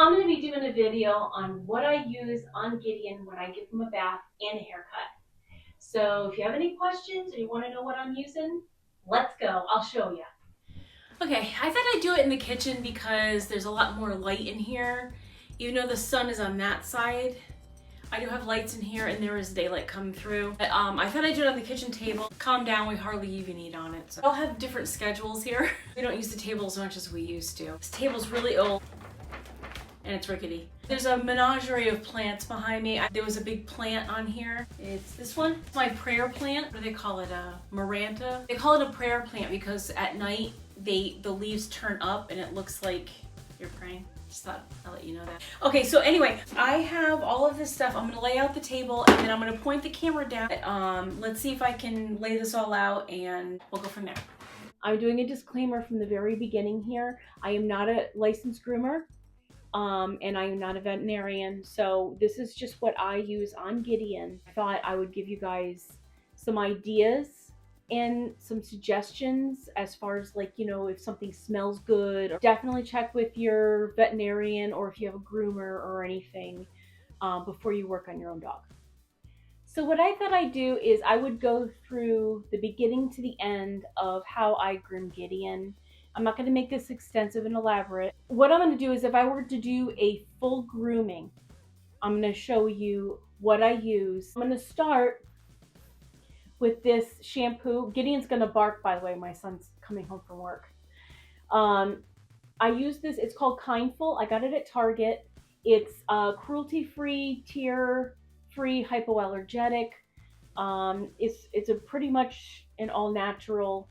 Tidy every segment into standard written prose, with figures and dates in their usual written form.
I'm going to be doing a video on what I use on Gideon when I give him a bath and a haircut. So if you have any questions or you want to know what I'm using, let's go. I'll show you. Okay, I thought I'd do it in the kitchen because there's a lot more light in here. Even though the sun is on that side, I do have lights in here and there is daylight coming through. But, I thought I'd do it on the kitchen table. Calm down, we hardly even eat on it. So I'll have different schedules here. We don't use the table as much as we used to. This table's really old and it's rickety. There's a menagerie of plants behind me. There was a big plant on here. It's this one. It's my prayer plant. What do they call it? A maranta. They call it a prayer plant because at night the leaves turn up and it looks like you're praying. Just thought I'll let you know that. Okay, so anyway, I have all of this stuff. I'm gonna lay out the table and then I'm gonna point the camera down. Let's see if I can lay this all out and we'll go from there. I'm doing a disclaimer from the very beginning here. I am not a licensed groomer. And I am not a veterinarian, so this is just what I use on Gideon. I thought I would give you guys some ideas and some suggestions as far as, like, you know, if something smells good. Definitely check with your veterinarian or if you have a groomer or anything before you work on your own dog. So what I thought I'd do is I would go through the beginning to the end of how I groom Gideon. I'm not going to make this extensive and elaborate. What I'm going to do is if I were to do a full grooming, I'm going to show you what I use. I'm going to start with this shampoo. Gideon's going to bark, by the way. My son's coming home from work. I use this. It's called Kindful. I got it at Target. It's cruelty-free, tear-free, hypoallergenic. It's a pretty much an all-natural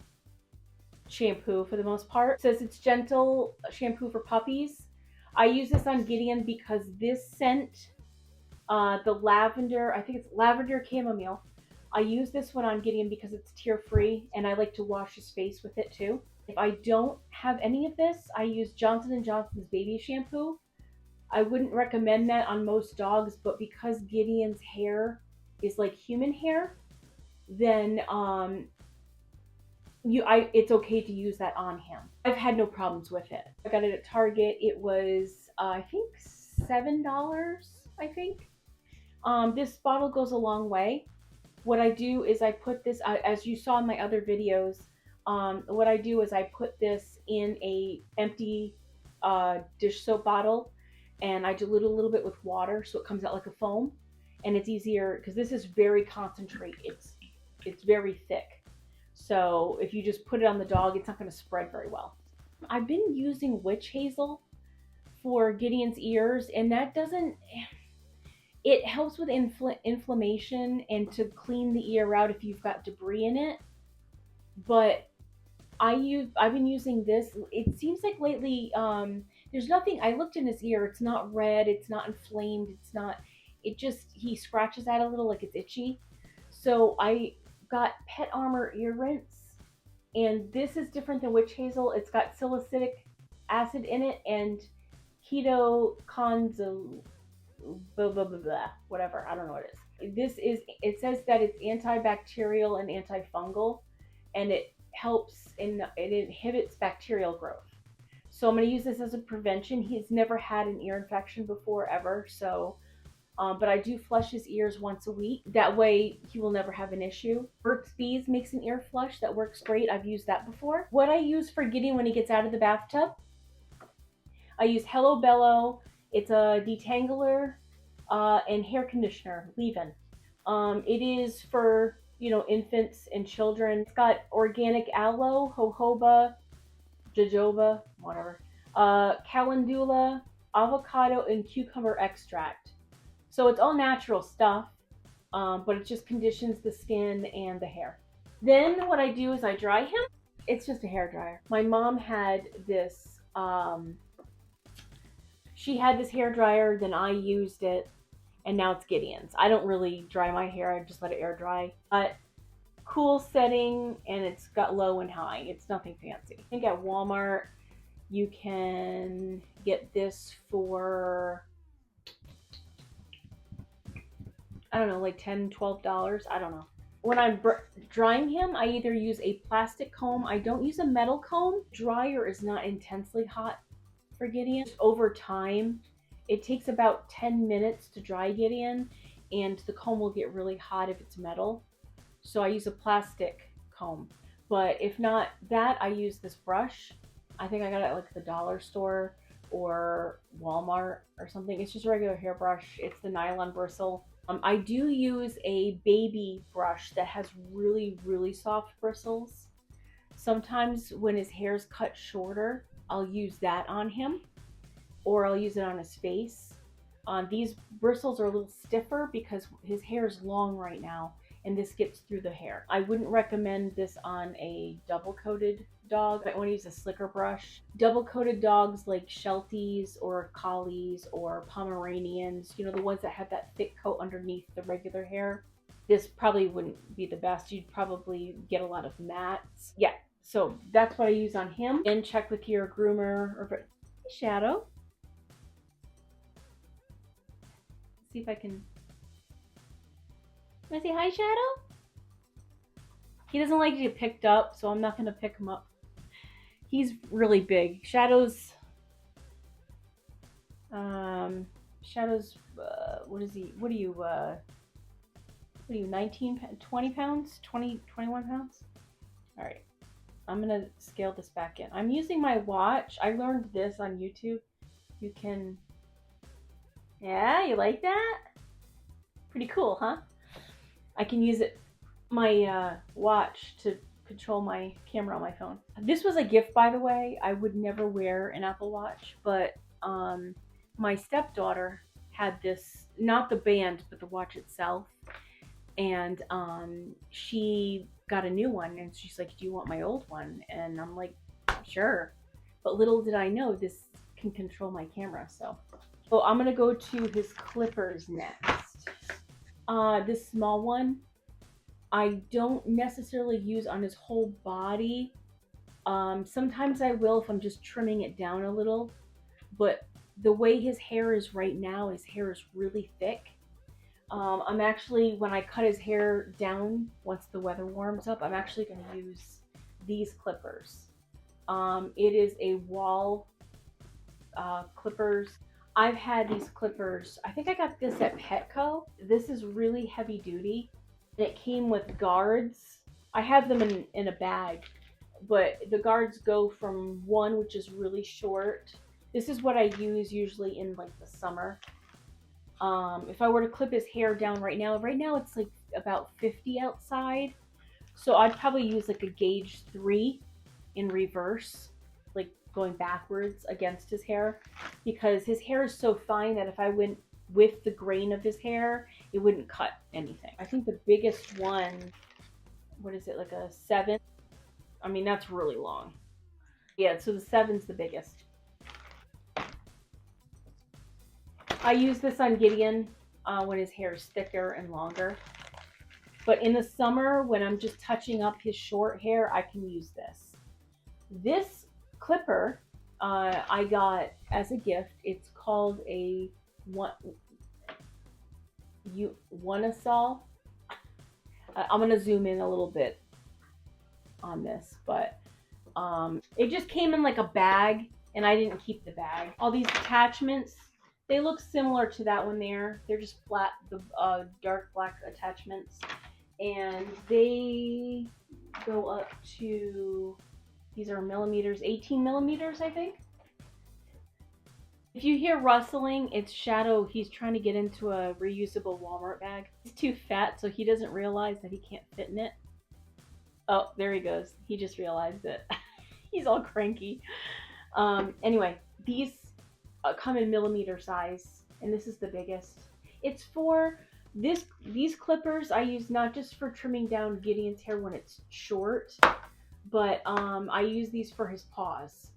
shampoo for the most part. It says it's gentle shampoo for puppies. I use this on Gideon because this scent, the lavender, I think it's lavender chamomile. I use this one on Gideon because it's tear free and I like to wash his face with it too. If I don't have any of this, I use Johnson & Johnson's baby shampoo. I wouldn't recommend that on most dogs, but because Gideon's hair is like human hair, then it's okay to use that on him. I've had no problems with it. I got it at Target. It was I think $7, I think. This bottle goes a long way. What I do is I put this, as you saw in my other videos, what I do is I put this in a empty dish soap bottle and I dilute a little bit with water so it comes out like a foam, and it's easier because this is very concentrated. It's very thick. So if you just put it on the dog, it's not going to spread very well. I've been using witch hazel for Gideon's ears, and that doesn't, it helps with inflammation and to clean the ear out if you've got debris in it. But I've been using this. It seems like lately, there's nothing, I looked in his ear, it's not red, it's not inflamed, he scratches at a little like it's itchy. So I got Pet Armor ear rinse, and this is different than witch hazel. It's got salicylic acid in it and ketoconazole, blah blah blah blah, whatever, I don't know what it is. It says that it's antibacterial and antifungal, and it helps and it inhibits bacterial growth. So I'm going to use this as a prevention. He's never had an ear infection before, ever, so but I do flush his ears once a week. That way he will never have an issue. Burt's Bees makes an ear flush that works great. I've used that before. What I use for Gideon when he gets out of the bathtub, I use Hello Bello. It's a detangler and hair conditioner, leave-in. It is for, you know, infants and children. It's got organic aloe, jojoba, whatever, calendula, avocado, and cucumber extract. So it's all natural stuff, but it just conditions the skin and the hair. Then what I do is I dry him. It's just a hair dryer. My mom had this, she had this hair dryer, then I used it, and now it's Gideon's. I don't really dry my hair, I just let it air dry. But cool setting, and it's got low and high. It's nothing fancy. I think at Walmart you can get this for, I don't know, like $10, $12. I don't know. When I'm drying him, I either use a plastic comb. I don't use a metal comb. Dryer is not intensely hot for Gideon. Over time, It takes about 10 minutes to dry Gideon, and the comb will get really hot if it's metal. So I use a plastic comb. But if not that, I use this brush. I think I got it at like the dollar store or Walmart or something. It's just a regular hairbrush. It's the nylon bristle. I do use a baby brush that has really, really soft bristles. Sometimes when his hair's cut shorter, I'll use that on him, or I'll use it on his face. These bristles are a little stiffer because his hair is long right now, and this gets through the hair. I wouldn't recommend this on a double coated dog. I want to use a slicker brush. Double coated dogs like Shelties or Collies or Pomeranians, you know, the ones that have that thick coat underneath the regular hair, this probably wouldn't be the best. You'd probably get a lot of mats. Yeah, so that's what I use on him. And check with your groomer or Shadow. See if I can. Wanna say hi, Shadow? He doesn't like to get picked up, so I'm not gonna pick him up. He's really big. Shadow's, what is he? What are you, 19, 20 pounds? 20, 21 pounds? All right, I'm gonna scale this back in. I'm using my watch. I learned this on YouTube. You can, yeah, you like that? Pretty cool, huh? I can use my watch to control my camera on my phone. This was a gift, by the way. I would never wear an Apple Watch, but my stepdaughter had this, not the band, but the watch itself. And she got a new one, and she's like, do you want my old one? And I'm like, sure. But little did I know this can control my camera. So I'm gonna go to his clippers next. This small one, I don't necessarily use on his whole body. Sometimes I will if I'm just trimming it down a little, but the way his hair is right now, his hair is really thick. I'm actually, when I cut his hair down, once the weather warms up, I'm actually going to use these clippers. It is a wall clippers. I've had these clippers, I think I got this at Petco. This is really heavy duty. It came with guards. I have them in a bag, but the guards go from one, which is really short. This is what I use usually in like the summer. If I were to clip his hair down right now it's like about 50 outside. So I'd probably use like a gauge 3 in reverse, like going backwards against his hair, because his hair is so fine that if I went with the grain of his hair, it wouldn't cut anything. I think the biggest one, what is it, like a 7? I mean, that's really long. Yeah, so the 7's the biggest. I use this on Gideon when his hair is thicker and longer. But in the summer, when I'm just touching up his short hair, I can use this. This clipper I got as a gift. It's called a One-a-sol. I'm going to zoom in a little bit on this, but it just came in like a bag, and I didn't keep the bag. All these attachments, they look similar to that one there. They're just flat, the dark black attachments, and they go up to, these are millimeters, 18 millimeters, I think. If you hear rustling, it's Shadow. He's trying to get into a reusable Walmart bag. He's too fat, so he doesn't realize that he can't fit in it. Oh, there he goes. He just realized it. He's all cranky. Anyway, these come in millimeter size, and this is the biggest. It's for these clippers I use not just for trimming down Gideon's hair when it's short, but I use these for his paws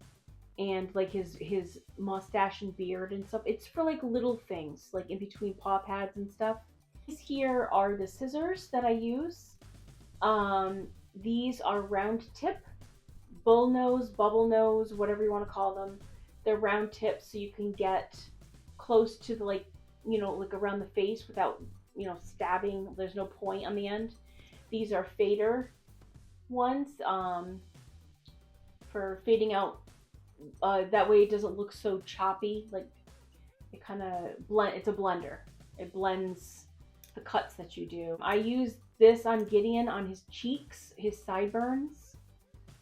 and like his mustache and beard and stuff. It's for like little things, like in between paw pads and stuff. These here are the scissors that I use. These are round tip, bull nose, bubble nose, whatever you want to call them. They're round tips, so you can get close to the, like, you know, like around the face without, you know, stabbing. There's no point on the end. These are fader ones, for fading out. That way it doesn't look so choppy. Like, It kind of it's a blender. It blends the cuts that you do. I use this on Gideon on his cheeks, his sideburns,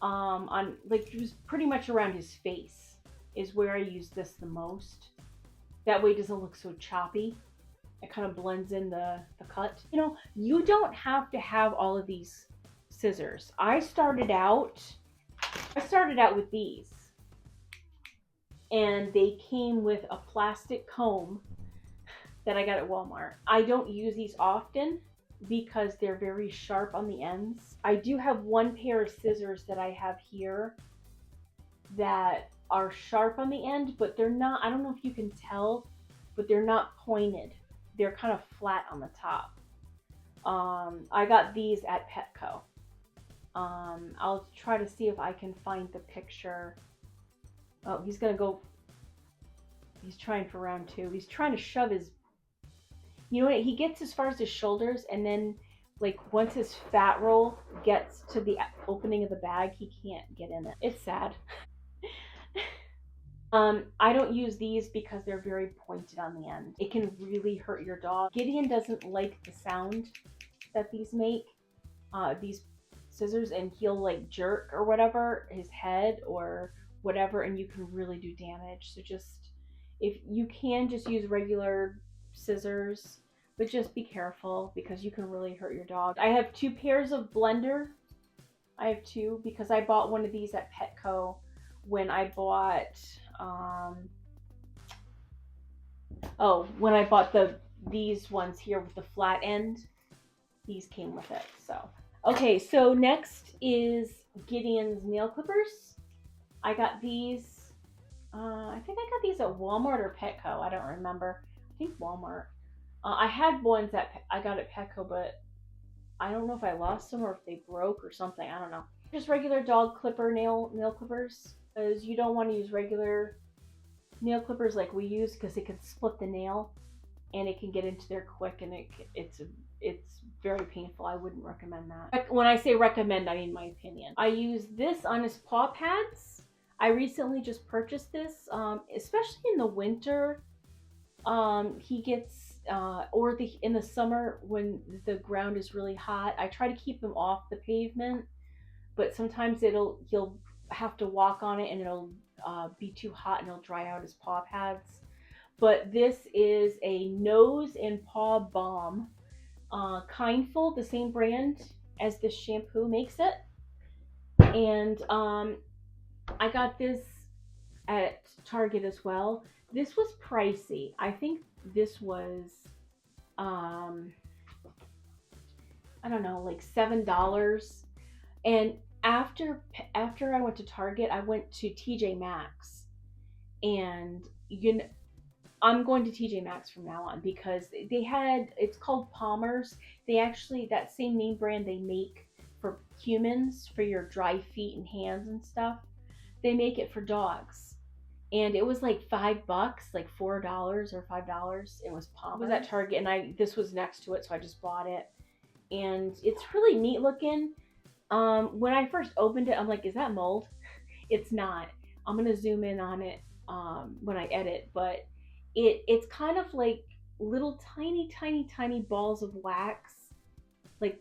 on like just pretty much around his face is where I use this the most. That way it doesn't look so choppy. It kind of blends in the cut. You know, you don't have to have all of these scissors. I started out with these, and they came with a plastic comb that I got at Walmart. I don't use these often because they're very sharp on the ends. I do have one pair of scissors that I have here that are sharp on the end, but they're not, I don't know if you can tell, but they're not pointed. They're kind of flat on the top. I got these at Petco. I'll try to see if I can find the picture. Oh, he's gonna go. He's trying for round two. He's trying to shove his. You know what? He gets as far as his shoulders, and then, like, once his fat roll gets to the opening of the bag, he can't get in it. It's sad. I don't use these because they're very pointed on the end. It can really hurt your dog. Gideon doesn't like the sound that these make, these scissors, and he'll like jerk or whatever his head or whatever, and you can really do damage. So just, if you can, just use regular scissors, but just be careful because you can really hurt your dog. I have 2 pairs of blender. I have 2 because I bought one of these at Petco when I bought when I bought these ones here with the flat end. These came with it. So okay, so next is Gideon's nail clippers. I got these, I think I got these at Walmart or Petco. I don't remember. I think Walmart. I had ones that I got at Petco, but I don't know if I lost them or if they broke or something. I don't know. Just regular dog clipper nail clippers, because you don't want to use regular nail clippers like we use, because it can split the nail and it can get into there quick, and it's very painful. I wouldn't recommend that. When I say recommend, I mean my opinion. I use this on his paw pads. I recently just purchased this, especially in the winter. He gets, in the summer when the ground is really hot. I try to keep him off the pavement, but sometimes he'll have to walk on it and it'll be too hot and it'll dry out his paw pads. But this is a nose and paw balm. Kindful, the same brand as this shampoo makes it. And I got this at Target as well. This was pricey. I think this was, I don't know, like $7. And after I went to Target, I went to TJ Maxx, and I'm going to TJ Maxx from now on because it's called Palmer's. They actually, that same name brand they make for humans, for your dry feet and hands and stuff, they make it for dogs. And it was like $5, like $4 or $5. It was Palmer's. It was at Target, and this was next to it, so I just bought it. And it's really neat looking. When I first opened it, I'm like, is that mold? It's not. I'm gonna zoom in on it when I edit, but it's kind of like little tiny balls of wax, like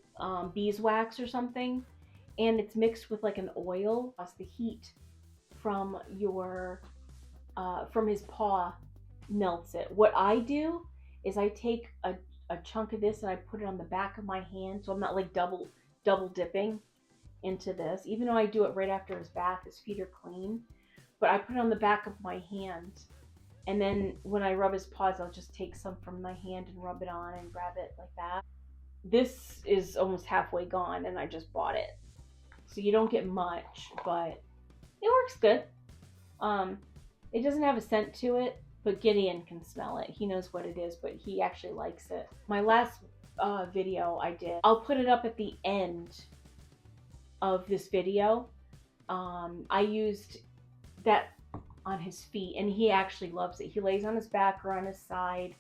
beeswax or something, and it's mixed with like an oil. The heat from from his paw melts it. What I do is I take a chunk of this and I put it on the back of my hand, so I'm not like double dipping into this, even though I do it right after his bath. His feet are clean, but I put it on the back of my hand, and then when I rub his paws, I'll just take some from my hand and rub it on and grab it like that. This is almost halfway gone, and I just bought it, so you don't get much, but it works good. It doesn't have a scent to it, but Gideon can smell it. He knows what it is, but he actually likes it. My last video I did, I'll put it up at the end of this video. I used that on his feet, and he actually loves it. He lays on his back or on his side,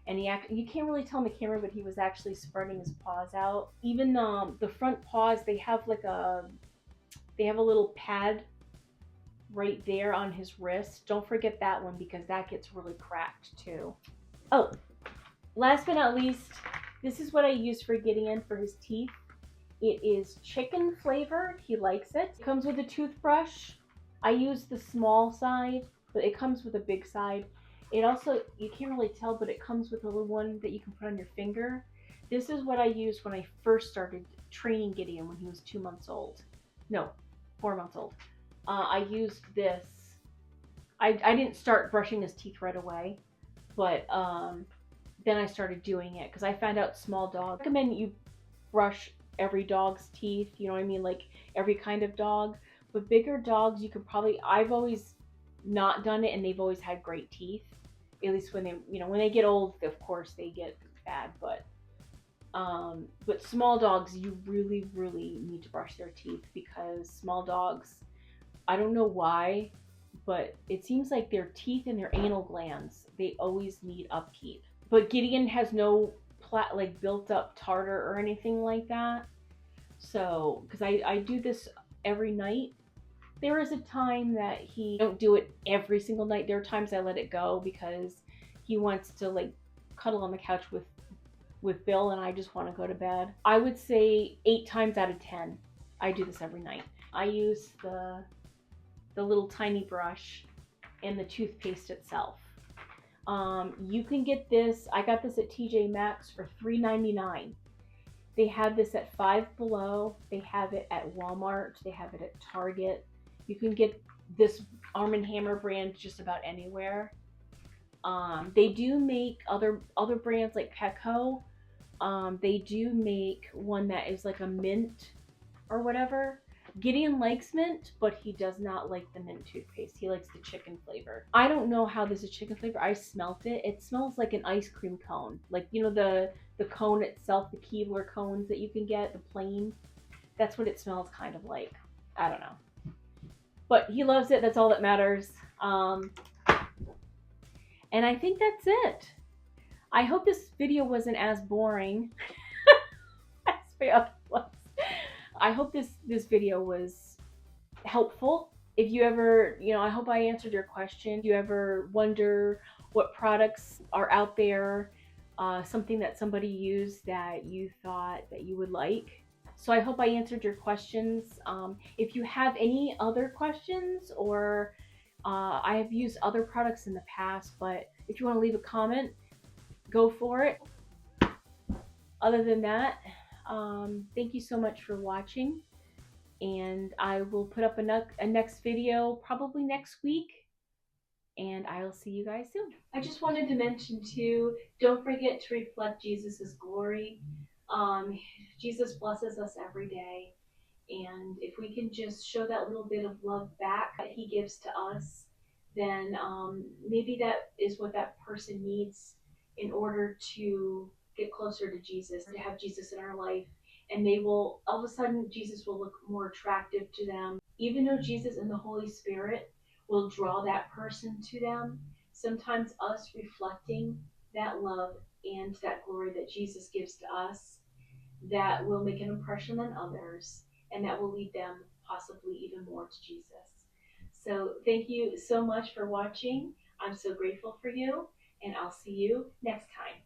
and you can't really tell on the camera, but he was actually spreading his paws out. Even the front paws, they have a little pad right there on his wrist. Don't forget that one because that gets really cracked too. Oh, last but not least, this is what I use for Gideon for his teeth. It is chicken flavored. He likes it. It comes with a toothbrush. I use the small side, but it comes with a big side. It also, you can't really tell, but it comes with a little one that you can put on your finger. This is what I used when I first started training Gideon when he was 2 months old. No, 4 months old. I used this. I didn't start brushing his teeth right away, but then I started doing it because I found out small dogs. I recommend you brush every dog's teeth, you know what I mean? Like every kind of dog. But bigger dogs, you could probably, I've always not done it and they've always had great teeth. At least when they, when they get old, of course they get bad, but small dogs, you really, really need to brush their teeth because small dogs, I don't know why, but it seems like their teeth and their anal glands, they always need upkeep. But Gideon has no like built up tartar or anything like that. So, because I do this every night. There is a time that he don't do it every single night. There are times I let it go because he wants to like cuddle on the couch with Bill and I just want to go to bed. I would say 8 times out of 10 I do this every night. I use the little tiny brush and the toothpaste itself. You can get this, I got this at TJ Maxx for $3.99. They have this at Five Below. They have it at Walmart. They have it at Target. You can get this Arm & Hammer brand just about anywhere. They do make other brands like Petco. They do make one that is like a mint or whatever. Gideon likes mint, but he does not like the mint toothpaste. He likes the chicken flavor. I don't know how this is chicken flavor. I smelt it. It smells like an ice cream cone. Like, the cone itself, the Keebler cones that you can get, the plain. That's what it smells kind of like. I don't know. But he loves it. That's all that matters. And I think that's it. I hope this video wasn't as boring as the other ones. I hope this video was helpful. If you ever, I hope I answered your question. If you ever wonder what products are out there, something that somebody used that you thought that you would like. So I hope I answered your questions. If you have any other questions, or I have used other products in the past, but if you want to leave a comment, go for it. Other than that, thank you so much for watching. And I will put up a next video probably next week. And I'll see you guys soon. I just wanted to mention too, don't forget to reflect Jesus's glory. Jesus blesses us every day. And if we can just show that little bit of love back that he gives to us, then maybe that is what that person needs in order to get closer to Jesus, to have Jesus in our life. And they will, all of a sudden, Jesus will look more attractive to them. Even though Jesus and the Holy Spirit will draw that person to them, sometimes us reflecting that love and that glory that Jesus gives to us, that will make an impression on others, and that will lead them possibly even more to Jesus. So thank you so much for watching. I'm so grateful for you, and I'll see you next time.